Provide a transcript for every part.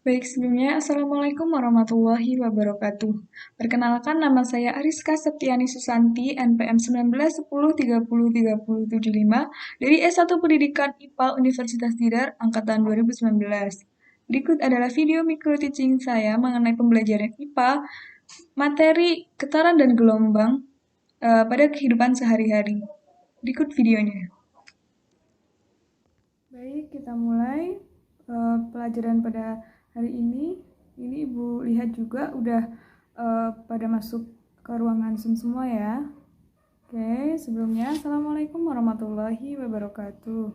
Baik, sebelumnya Assalamualaikum warahmatullahi wabarakatuh. Perkenalkan, nama saya Ariska Septiani Susanti, NPM 1910303075 dari S1 Pendidikan IPA Universitas Tidar Angkatan 2019. Berikut adalah video micro teaching saya mengenai pembelajaran IPA, materi getaran dan gelombang pada kehidupan sehari-hari. Berikut videonya. Baik, kita mulai pelajaran pada hari ini. Ini Ibu lihat juga udah pada masuk ke ruangan Zoom semua ya. Oke, sebelumnya Assalamualaikum warahmatullahi wabarakatuh.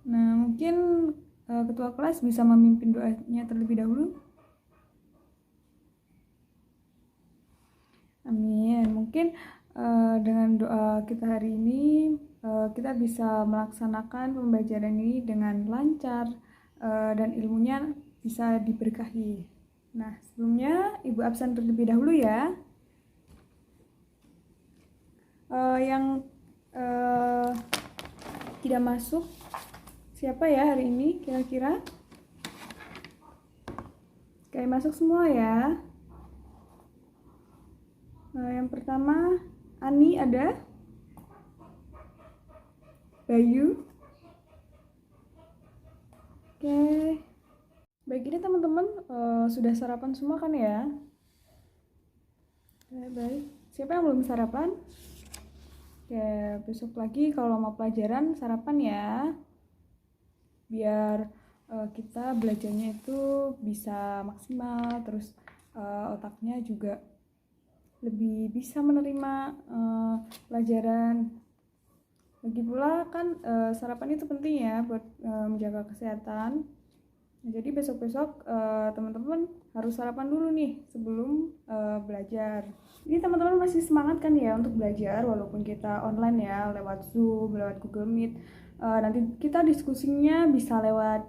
Nah, mungkin ketua kelas bisa memimpin doanya terlebih dahulu. Amin. Mungkin dengan doa kita hari ini kita bisa melaksanakan pembelajaran ini dengan lancar dan ilmunya bisa diberkahi. Nah, sebelumnya Ibu absen terlebih dahulu ya. Yang tidak masuk siapa ya hari ini kira-kira? Kayak masuk semua ya. Yang pertama, Ani ada? Bayu? Oke. Baik, ini teman-teman sudah sarapan semua kan ya? Baik. Siapa yang belum sarapan? Oke, besok lagi kalau mau pelajaran sarapan ya. Biar kita belajarnya itu bisa maksimal, terus otaknya juga lebih bisa menerima pelajaran. Lagi pula kan sarapan itu penting ya buat menjaga kesehatan. Nah, jadi besok-besok teman-teman harus sarapan dulu nih sebelum belajar. Ini teman-teman masih semangat kan ya untuk belajar walaupun kita online ya, lewat Zoom, lewat Google Meet. Nanti kita diskusinya bisa lewat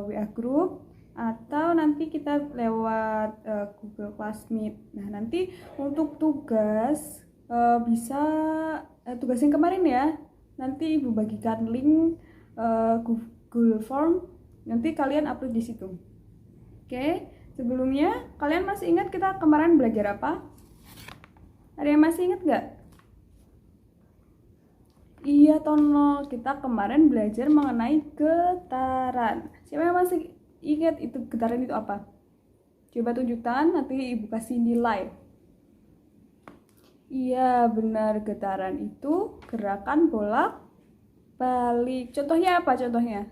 WA Group atau nanti kita lewat Google Classmeet. Nah, nanti untuk tugas bisa tugas yang kemarin ya, nanti Ibu bagikan link Google Form, nanti kalian upload di situ. Oke, sebelumnya kalian masih ingat kita kemarin belajar apa? Ada yang masih ingat nggak? Iya, Tono, kita kemarin belajar mengenai getaran. Siapa yang masih ingat itu getaran itu apa? Coba tunjuk tangan, nanti Ibu kasih nilai. Iya, benar, getaran itu gerakan bolak-balik. Contohnya apa contohnya?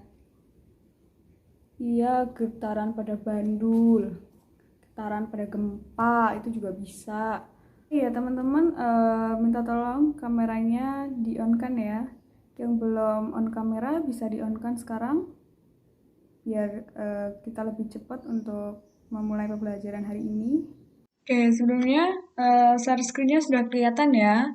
Iya, getaran pada bandul, getaran pada gempa, itu juga bisa. Iya, teman-teman, minta tolong kameranya di-on-kan ya. Yang belum on kamera bisa di-on-kan sekarang, biar kita lebih cepat untuk memulai pembelajaran hari ini. Oke, sebelumnya share screen-nya sudah kelihatan ya.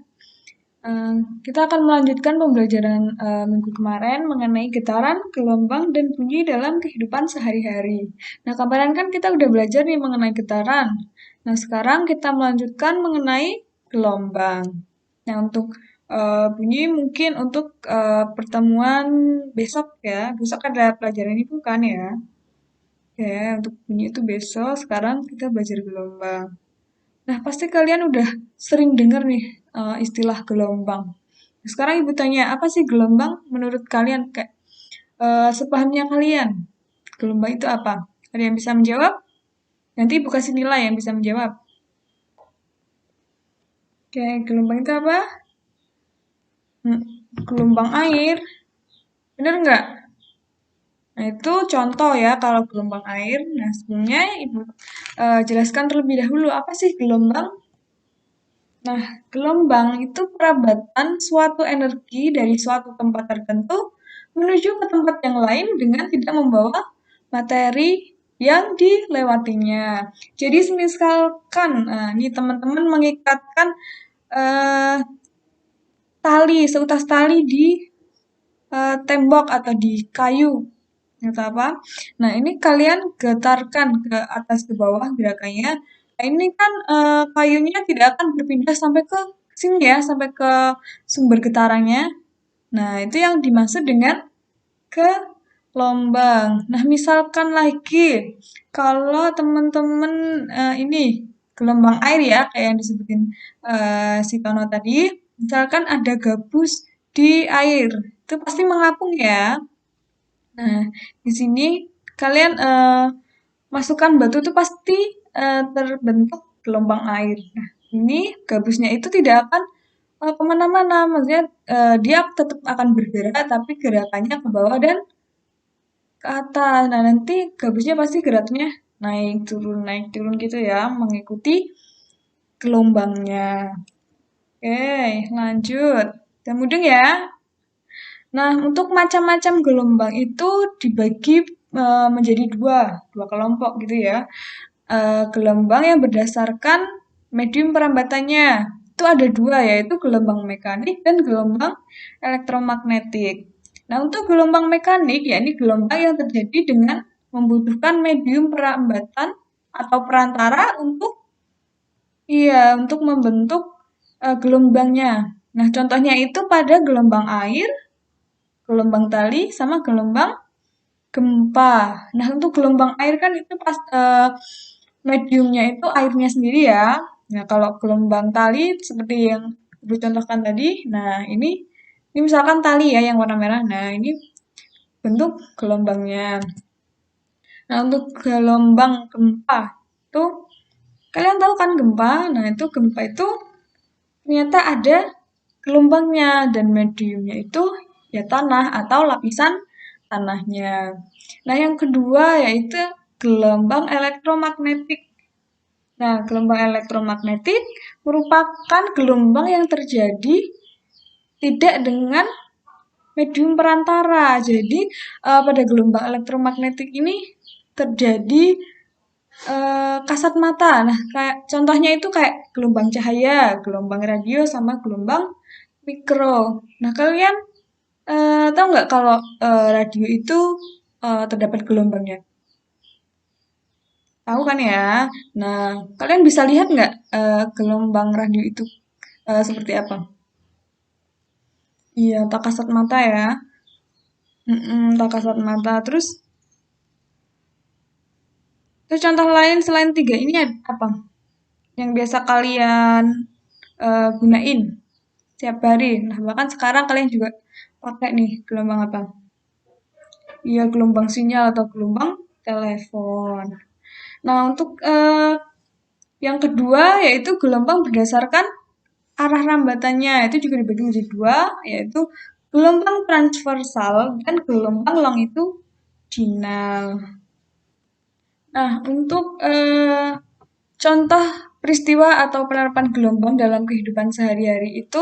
Kita akan melanjutkan pembelajaran minggu kemarin mengenai getaran, gelombang, dan bunyi dalam kehidupan sehari-hari. Nah, kemarin kan kita udah belajar nih mengenai getaran. Nah, sekarang kita melanjutkan mengenai gelombang. Nah, untuk bunyi mungkin untuk pertemuan besok ya. Besok ada pelajaran itu kan ya. Ya, untuk bunyi itu besok. Sekarang kita belajar gelombang. Nah, pasti kalian udah sering dengar nih istilah gelombang. Sekarang Ibu tanya, apa sih gelombang menurut kalian? Kayak sepahamnya kalian, gelombang itu apa? Ada yang bisa menjawab? Nanti Ibu kasih nilai yang bisa menjawab. Oke, gelombang itu apa? Gelombang air. Bener nggak? Nah, itu contoh ya kalau gelombang air. Nah, sebelumnya Ibu jelaskan terlebih dahulu, apa sih gelombang? Nah, gelombang itu perabatan suatu energi dari suatu tempat tertentu menuju ke tempat yang lain dengan tidak membawa materi yang dilewatinya. Jadi, misalkan, ini teman-teman mengikatkan eh, tali, seutas tali di tembok atau di kayu, atau apa. Nah, ini kalian getarkan ke atas ke bawah gerakannya. Nah, ini kan kayunya tidak akan berpindah sampai ke sini ya, sampai ke sumber getarannya. Nah, itu yang dimaksud dengan gelombang. Nah, misalkan lagi kalau teman-teman ini gelombang air ya, kayak yang disebutin si Tono tadi, misalkan ada gabus di air, itu pasti mengapung ya. Nah, di sini kalian masukkan batu itu pasti terbentuk gelombang air. Nah, ini gabusnya itu tidak akan kemana-mana, maksudnya dia tetap akan bergerak, tapi gerakannya ke bawah dan ke atas. Nah, nanti gabusnya pasti geraknya naik turun gitu ya, mengikuti gelombangnya. Oke, lanjut. Dan mudeng ya. Nah, untuk macam-macam gelombang itu dibagi menjadi dua kelompok gitu ya. Gelombang yang berdasarkan medium perambatannya. Itu ada dua, yaitu gelombang mekanik dan gelombang elektromagnetik. Nah, untuk gelombang mekanik, ya ini gelombang yang terjadi dengan membutuhkan medium perambatan atau perantara untuk membentuk gelombangnya. Nah, contohnya itu pada gelombang air, gelombang tali, sama gelombang gempa. Nah, untuk gelombang air kan itu pas mediumnya itu airnya sendiri ya. Nah, kalau gelombang tali seperti yang dicontohkan tadi, nah ini misalkan tali ya yang warna merah. Nah, ini bentuk gelombangnya. Nah, untuk gelombang gempa itu kalian tahu kan gempa? Nah, itu gempa itu ternyata ada gelombangnya dan mediumnya itu ya tanah atau lapisan tanahnya. Nah, yang kedua yaitu gelombang elektromagnetik. Nah, gelombang elektromagnetik merupakan gelombang yang terjadi tidak dengan medium perantara. Jadi, pada gelombang elektromagnetik ini terjadi kasat mata. Nah, kayak contohnya itu kayak gelombang cahaya, gelombang radio, sama gelombang mikro. Nah, kalian tahu nggak kalau radio itu terdapat gelombangnya? Tahu kan ya? Nah, kalian bisa lihat nggak gelombang radio itu seperti apa? Iya, tak kasat mata ya. Tak kasat mata. Terus contoh lain selain tiga ini apa? Yang biasa kalian gunain tiap hari. Nah, bahkan sekarang kalian juga pakai nih gelombang apa? Iya, gelombang sinyal atau gelombang telepon. Nah, untuk yang kedua yaitu gelombang berdasarkan arah rambatannya. Itu juga dibagi menjadi dua, yaitu gelombang transversal dan gelombang longitudinal. Nah, untuk contoh peristiwa atau penerapan gelombang dalam kehidupan sehari-hari itu,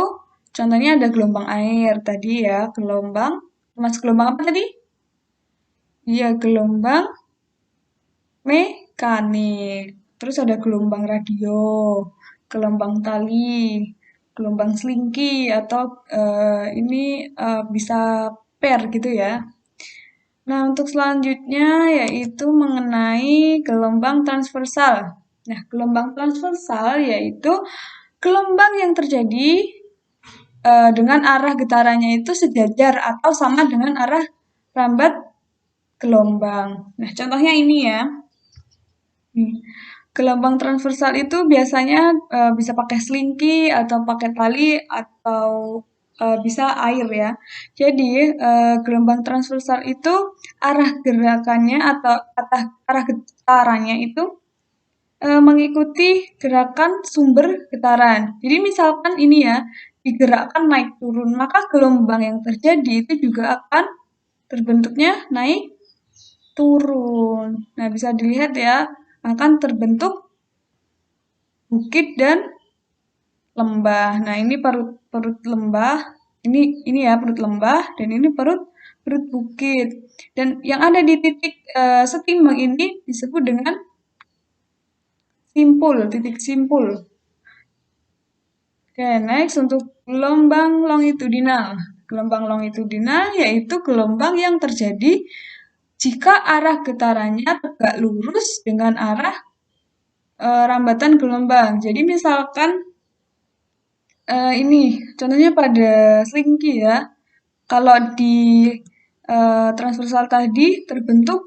contohnya ada gelombang air tadi ya, gelombang apa tadi? Iya, gelombang mekanik. Terus ada gelombang radio, gelombang tali, gelombang selingki atau ini bisa per gitu ya. Nah, untuk selanjutnya yaitu mengenai gelombang transversal. Nah, gelombang transversal yaitu gelombang yang terjadi dengan arah getarannya itu sejajar atau sama dengan arah rambat gelombang. Nah, contohnya ini ya. Gelombang transversal itu biasanya bisa pakai selingki atau pakai tali atau bisa air ya. Jadi gelombang transversal itu arah gerakannya atau arah getarannya itu mengikuti gerakan sumber getaran. Jadi misalkan ini ya digerakkan naik turun, maka gelombang yang terjadi itu juga akan terbentuknya naik turun. Nah, bisa dilihat ya, akan terbentuk bukit dan lembah. Nah, ini perut lembah. Ini ya perut lembah dan ini perut bukit. Dan yang ada di titik setimbang ini disebut dengan titik simpul. Oke, next untuk gelombang longitudinal. Gelombang longitudinal yaitu gelombang yang terjadi jika arah getarannya tegak lurus dengan arah rambatan gelombang. Jadi misalkan ini contohnya pada selingki ya. Kalau di transversal tadi terbentuk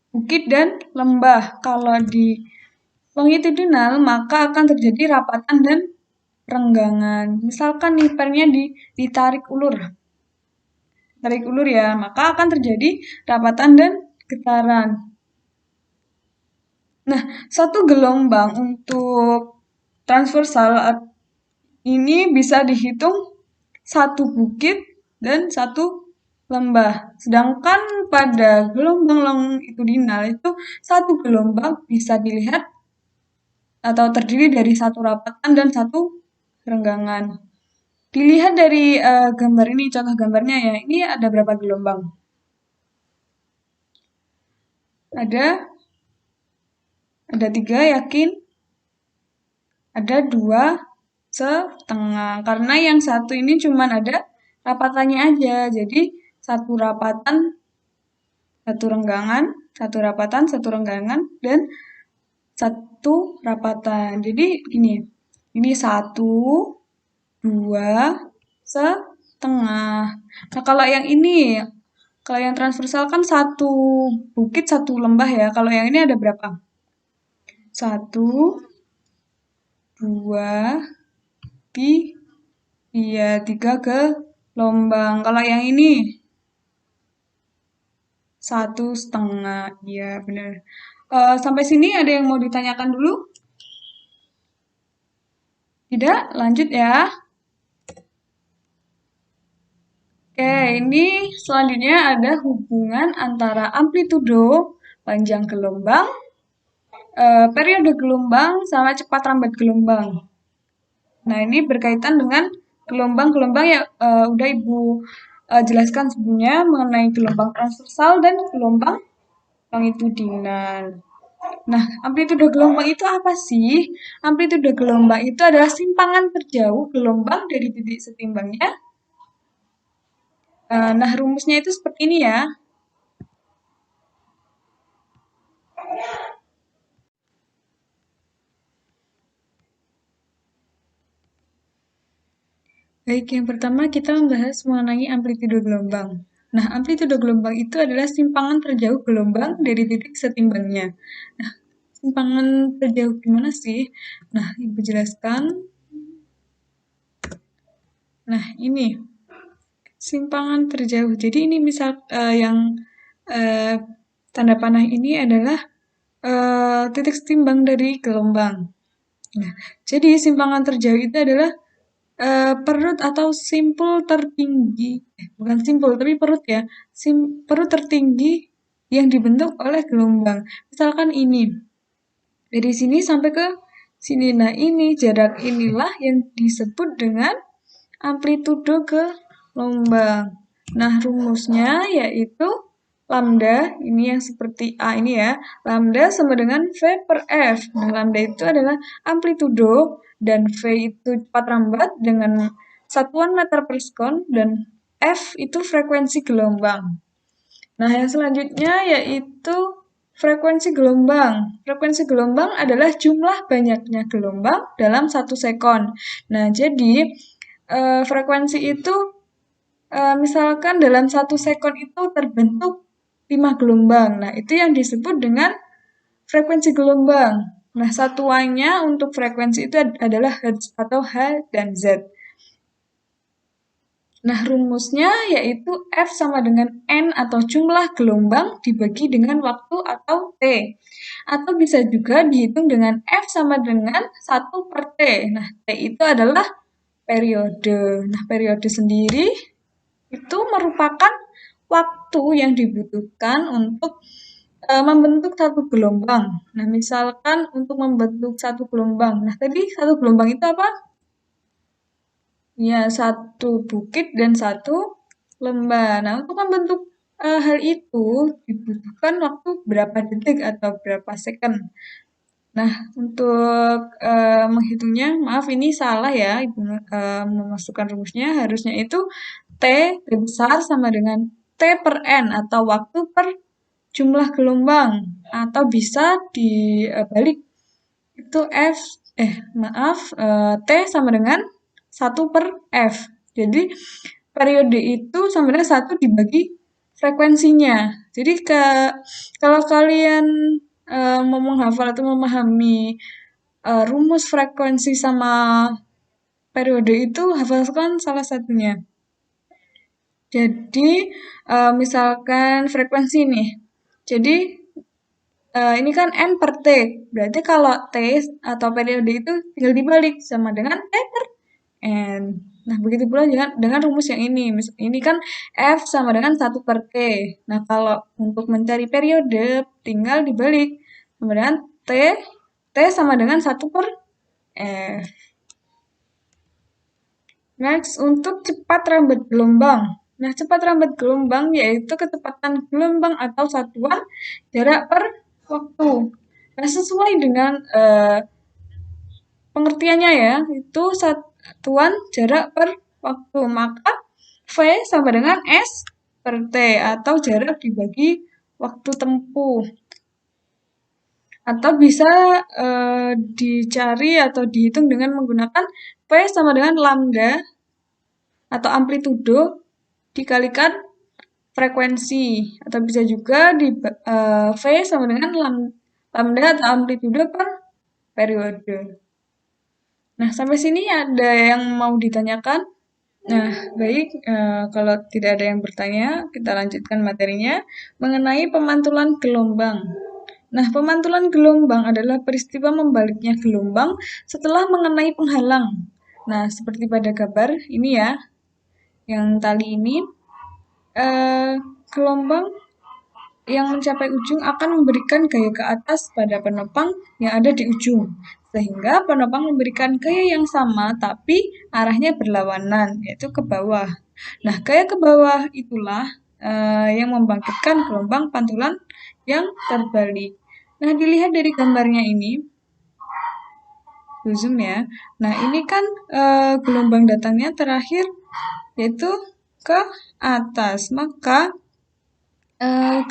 bukit dan lembah. Kalau di longitudinal, maka akan terjadi rapatan dan renggangan. Misalkan nih pernya ditarik ulur. Tarik ulur ya, maka akan terjadi rapatan dan getaran. Nah, satu gelombang untuk transversal ini bisa dihitung satu bukit dan satu lembah. Sedangkan pada gelombang longitudinal itu satu gelombang bisa dilihat atau terdiri dari satu rapatan dan satu renggangan. Dilihat dari gambar ini, contoh gambarnya ya. Ini ada berapa gelombang? Ada 3, yakin? Ada 2,5. Karena yang satu ini cuma ada rapatannya aja. Jadi satu rapatan, satu renggangan, satu rapatan, satu renggangan, dan satu rapatan. Jadi ini 1, 2,5. Nah kalau yang ini, kalau yang transversal kan satu bukit, satu lembah ya. Kalau yang ini ada berapa? 1, 2, 3 gelombang. Kalau yang ini 1,5. Iya benar. Sampai sini ada yang mau ditanyakan dulu? Tidak? Lanjut ya. Oke, ini selanjutnya ada hubungan antara amplitudo panjang gelombang, periode gelombang, sama cepat rambat gelombang. Nah, ini berkaitan dengan gelombang-gelombang yang udah Ibu jelaskan sebelumnya mengenai gelombang transversal dan gelombang longitudinal. Nah, amplitudo gelombang itu apa sih? Amplitudo gelombang itu adalah simpangan terjauh gelombang dari titik setimbangnya. Nah, rumusnya itu seperti ini ya. Baik, yang pertama kita membahas mengenai amplitudo gelombang. Nah, amplitudo gelombang itu adalah simpangan terjauh gelombang dari titik setimbangnya. Nah, simpangan terjauh gimana sih? Nah, Ibu jelaskan. Nah, ini simpangan terjauh. Jadi ini misal yang tanda panah ini adalah titik setimbang dari gelombang. Nah, jadi simpangan terjauh itu adalah perut atau simpul tertinggi, bukan simpul tapi perut ya, perut tertinggi yang dibentuk oleh gelombang. Misalkan ini, dari sini sampai ke sini. Nah, ini jarak inilah yang disebut dengan amplitudo gelombang. Nah, rumusnya yaitu lambda, ini yang seperti A ini ya, lambda sama dengan V per F. Nah, lambda itu adalah amplitudo, dan V itu cepat rambat dengan satuan meter per sekon, dan F itu frekuensi gelombang. Nah, yang selanjutnya yaitu frekuensi gelombang. Frekuensi gelombang adalah jumlah banyaknya gelombang dalam 1 sekon. Nah, jadi frekuensi itu misalkan dalam 1 sekon itu terbentuk 5 gelombang. Nah, itu yang disebut dengan frekuensi gelombang. Nah, satuannya untuk frekuensi itu adalah Hertz atau H dan Z. Nah, rumusnya yaitu F sama dengan N atau jumlah gelombang dibagi dengan waktu atau T. Atau bisa juga dihitung dengan F sama dengan 1 per T. Nah, T itu adalah periode. Nah, periode sendiri itu merupakan waktu yang dibutuhkan untuk membentuk satu gelombang. Nah, misalkan untuk membentuk satu gelombang. Nah, tadi satu gelombang itu apa? Ya, satu bukit dan satu lembah. Nah, untuk membentuk hal itu dibutuhkan waktu berapa detik atau berapa second. Nah, untuk menghitungnya, maaf ini salah ya, Ibu memasukkan rumusnya. Harusnya itu T besar sama dengan T per N atau waktu per jumlah gelombang. Atau bisa dibalik, itu T sama dengan 1 per F. Jadi, periode itu sama dengan 1 dibagi frekuensinya. Jadi kalau kalian mau menghafal atau memahami rumus frekuensi sama periode itu, hafalkan salah satunya. Jadi misalkan frekuensi nih. Jadi ini kan N per T. Berarti kalau T atau periode itu tinggal dibalik sama dengan T per N. Nah, begitu pula dengan rumus yang ini. Ini kan F sama dengan 1 per T. Nah, kalau untuk mencari periode, tinggal dibalik sama dengan T. T sama dengan 1 per F. Next, untuk cepat rambat gelombang. Nah, cepat rambat gelombang yaitu kecepatan gelombang atau satuan jarak per waktu. Nah, sesuai dengan pengertiannya ya, itu satuan jarak per waktu. Maka V sama dengan S per T atau jarak dibagi waktu tempuh. Atau bisa dicari atau dihitung dengan menggunakan V sama dengan lambda atau amplitudo dikalikan frekuensi. Atau bisa juga V sama dengan lambda atau amplitudo per periode. Nah, sampai sini ada yang mau ditanyakan? Nah, baik, kalau tidak ada yang bertanya, kita lanjutkan materinya mengenai pemantulan gelombang. Nah, pemantulan gelombang adalah peristiwa membaliknya gelombang setelah mengenai penghalang. Nah, seperti pada gambar ini ya, yang tali ini, gelombang yang mencapai ujung akan memberikan gaya ke atas pada penopang yang ada di ujung. Sehingga penopang memberikan gaya yang sama tapi arahnya berlawanan, yaitu ke bawah. Nah, gaya ke bawah itulah yang membangkitkan gelombang pantulan yang terbalik. Nah, dilihat dari gambarnya ini, zoom ya. Nah, ini kan gelombang datangnya terakhir yaitu ke atas. Maka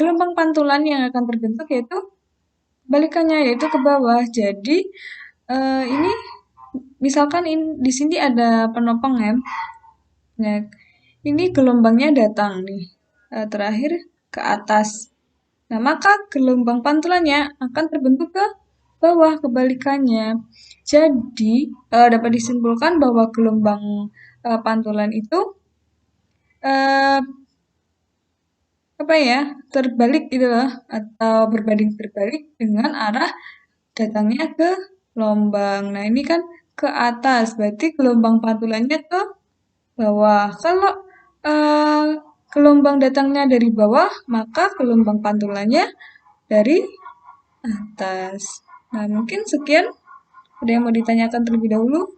gelombang pantulan yang akan terbentuk yaitu balikannya yaitu ke bawah. Jadi ini misalkan di sini ada penopang ya. Nah, ini gelombangnya datang nih terakhir ke atas. Nah, maka gelombang pantulannya akan terbentuk ke bawah kebalikannya. Jadi dapat disimpulkan bahwa gelombang pantulan itu apa ya, terbalik gitu loh, atau berbanding terbalik dengan arah datangnya ke gelombang. Nah, ini kan ke atas, berarti gelombang pantulannya ke bawah. Kalau gelombang datangnya dari bawah, maka gelombang pantulannya dari atas. Nah, mungkin sekian. Ada yang mau ditanyakan terlebih dahulu?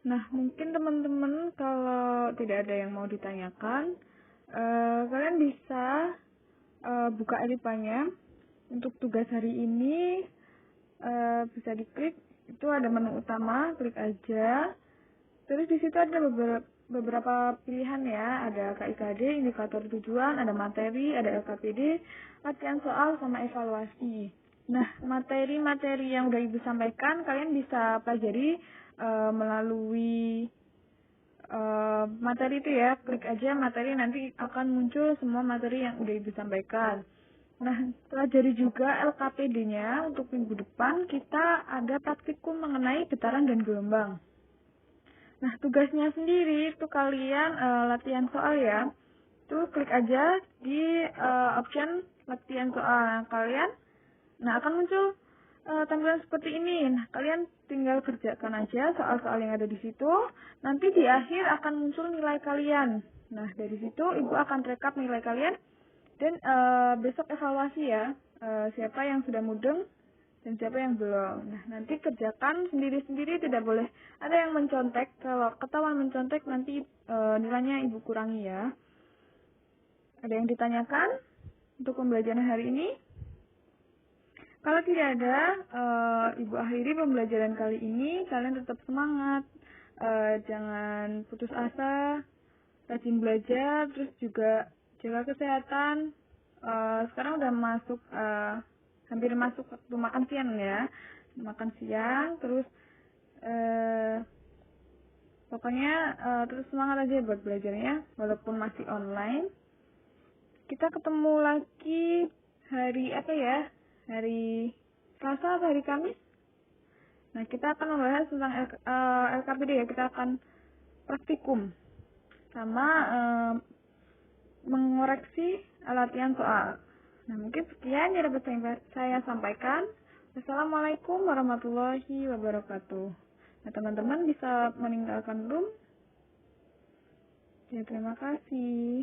Nah, mungkin teman-teman kalau tidak ada yang mau ditanyakan, kalian bisa buka edipanya. Untuk tugas hari ini bisa diklik, itu ada menu utama, klik aja. Terus di situ ada beberapa pilihan ya, ada KIKD, indikator tujuan, ada materi, ada LKPD, latihan soal, sama evaluasi. Nah, materi-materi yang udah Ibu sampaikan, kalian bisa pelajari melalui materi itu ya, klik aja materi, nanti akan muncul semua materi yang udah Ibu sampaikan. Nah, pelajari juga LKPD-nya. Untuk minggu depan kita ada praktikum mengenai getaran dan gelombang. Nah, tugasnya sendiri itu kalian latihan soal ya. Itu klik aja di option latihan soal kalian. Nah, akan muncul tampilan seperti ini. Nah, kalian tinggal kerjakan aja soal-soal yang ada di situ. Nanti di akhir akan muncul nilai kalian. Nah, dari situ Ibu akan rekap nilai kalian. Dan besok evaluasi ya, siapa yang sudah mudeng dan siapa yang belum. Nah, nanti kerjakan sendiri-sendiri, tidak boleh ada yang mencontek. Kalau ketahuan mencontek, nanti nilainya Ibu kurangi ya. Ada yang ditanyakan untuk pembelajaran hari ini? Kalau tidak ada, Ibu akhiri pembelajaran kali ini. Kalian tetap semangat, jangan putus asa, rajin belajar, terus juga jaga kesehatan. Sekarang udah masuk, hampir masuk waktu makan siang ya. Makan siang, terus Pokoknya terus semangat aja buat belajarnya walaupun masih online. Kita ketemu lagi hari apa ya? Hari Selasa atau hari Kamis? Nah, kita akan membahas tentang LKPD ya. Kita akan praktikum sama mengoreksi latihan soal. Nah, mungkin sekian yang dapat saya sampaikan. Wassalamualaikum warahmatullahi wabarakatuh. Nah, teman-teman bisa meninggalkan room. Ya, terima kasih.